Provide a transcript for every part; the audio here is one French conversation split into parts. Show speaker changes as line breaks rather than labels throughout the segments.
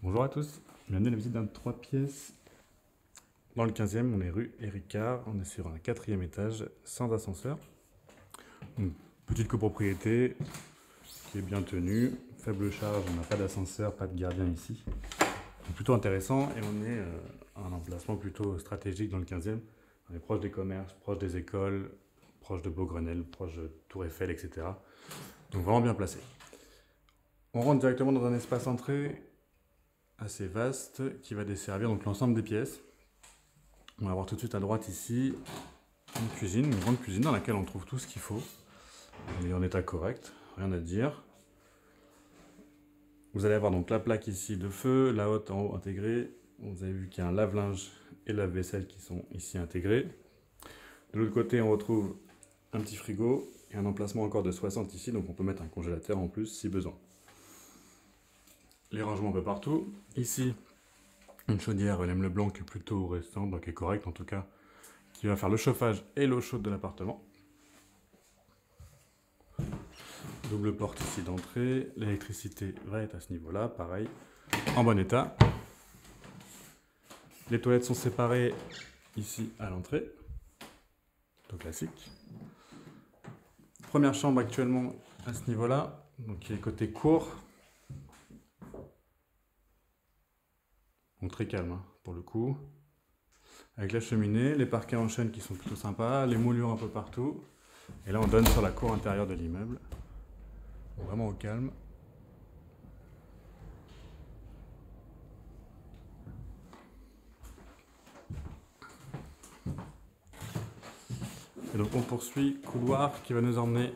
Bonjour à tous, bienvenue à la visite d'un 3 pièces. Dans le 15e, on est rue Éricard, on est sur un 4e étage sans ascenseur. Une petite copropriété qui est bien tenue, faible charge, on n'a pas d'ascenseur, pas de gardien ici. Donc plutôt intéressant et on est à un emplacement plutôt stratégique dans le 15e. On est proche des commerces, proche des écoles, proche de Beaugrenelle, proche de Tour Eiffel, etc. Donc vraiment bien placé. On rentre directement dans un espace entrée assez vaste qui va desservir donc l'ensemble des pièces. On va avoir tout de suite à droite ici une cuisine, une grande cuisine dans laquelle on trouve tout ce qu'il faut. Elle est en état correct, rien à dire. Vous allez avoir donc la plaque ici de feu, la hotte en haut intégrée. Vous avez vu qu'il y a un lave-linge et lave-vaisselle qui sont ici intégrés. De l'autre côté, on retrouve un petit frigo et un emplacement encore de 60 ici, donc on peut mettre un congélateur en plus si besoin. Les rangements un peu partout. Ici, une chaudière Lemme Leblanc qui est plutôt récente, donc qui est correcte en tout cas, qui va faire le chauffage et l'eau chaude de l'appartement. Double porte ici d'entrée, l'électricité va être à ce niveau-là, pareil, en bon état. Les toilettes sont séparées ici à l'entrée, plutôt classique. Première chambre actuellement à ce niveau-là, donc qui est côté cour. Donc très calme hein, pour le coup. Avec la cheminée, les parquets en chêne qui sont plutôt sympas, les moulures un peu partout. Et là on donne sur la cour intérieure de l'immeuble. Vraiment au calme. Et donc on poursuit, couloir qui va nous emmener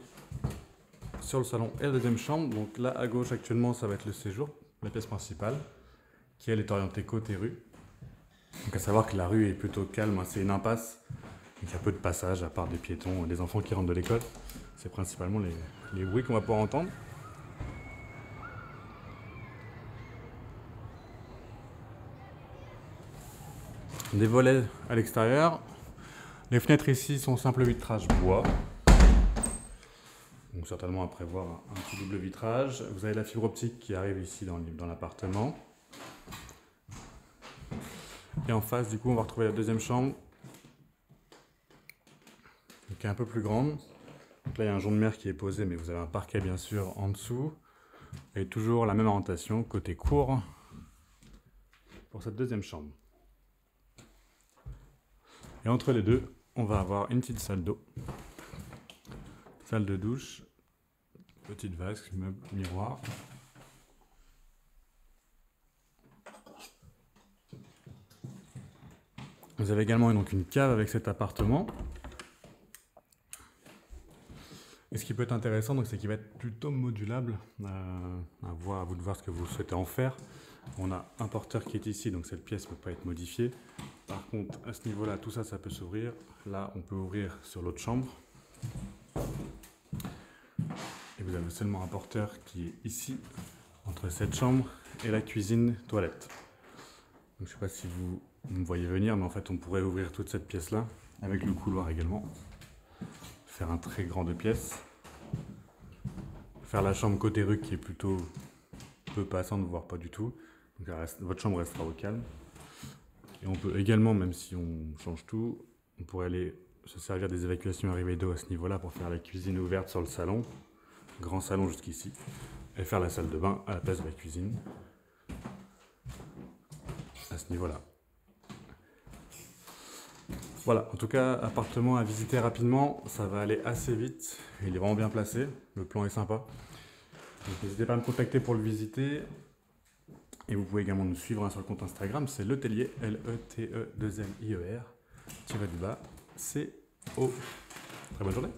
sur le salon et la deuxième chambre. Donc là à gauche actuellement ça va être le séjour, la pièce principale, qui elle est orientée côté rue. Donc à savoir que la rue est plutôt calme, hein, c'est une impasse. Donc il y a peu de passages à part des piétons, des enfants qui rentrent de l'école. C'est principalement les bruits qu'on va pouvoir entendre. Des volets à l'extérieur. Les fenêtres ici sont simple vitrage bois. Donc certainement à prévoir un petit double vitrage. Vous avez la fibre optique qui arrive ici dans l'appartement. Et en face, du coup, on va retrouver la deuxième chambre, qui est un peu plus grande. Donc là, il y a un jonc de mer qui est posé, mais vous avez un parquet, bien sûr, en dessous. Et toujours la même orientation, côté cour, pour cette deuxième chambre. Et entre les deux, on va avoir une petite salle d'eau. Salle de douche, petite vasque, meuble, miroir. Vous avez également donc une cave avec cet appartement. Et ce qui peut être intéressant, c'est qu'il va être plutôt modulable. À vous de voir ce que vous souhaitez en faire. On a un porteur qui est ici, donc cette pièce ne peut pas être modifiée. Par contre, à ce niveau-là, tout ça, ça peut s'ouvrir. Là, on peut ouvrir sur l'autre chambre. Et vous avez seulement un porteur qui est ici, entre cette chambre et la cuisine toilette. Donc, je ne sais pas si vous me voyez venir, mais en fait, on pourrait ouvrir toute cette pièce-là, avec le couloir également. Faire un très grand de pièces. Faire la chambre côté rue qui est plutôt peu passante, voire pas du tout. Donc, votre chambre restera au calme. Et on peut également, même si on change tout, on pourrait aller se servir des évacuations arrivées d'eau à ce niveau-là pour faire la cuisine ouverte sur le salon, grand salon jusqu'ici, et faire la salle de bain à la place de la cuisine, à ce niveau-là. Voilà, en tout cas, appartement à visiter rapidement, ça va aller assez vite, il est vraiment bien placé, le plan est sympa. Donc n'hésitez pas à me contacter pour le visiter. Et vous pouvez également nous suivre sur le compte Instagram, c'est Letellier, L-E-T-E-2-L-I-E-R, tiré du bas, C-O. Très bonne journée.